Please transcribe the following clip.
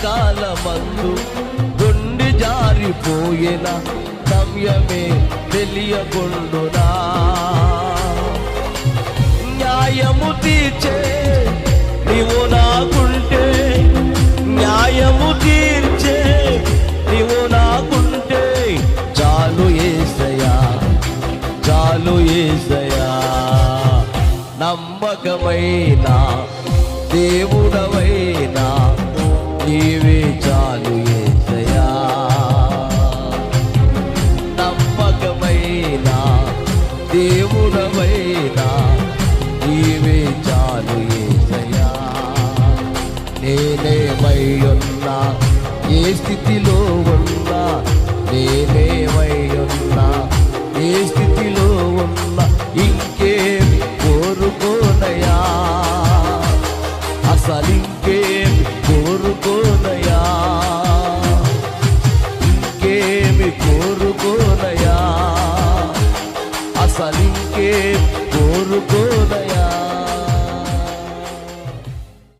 కాలమందు గుండె జారిపోయిన సమయమే తెలియకుండునా. న్యాయము తీర్చే నీవు నాకుంటే, న్యాయము తీర్చే నీవు నాకుంటే చాలు యేసయ్యా, చాలు యేసయ్యా. నమ్మకమైన దేవుడవైనా నీవే చాలు యేసయ్యా. నమ్మకమైన దేవుడవైనా నీవే చాలు యేసయ్యా. నేనేమై ఉన్నా, ఏ స్థితిలో ఉన్నా, నేనేమై ఉన్నా, ఏ స్థితిలో ఉన్నా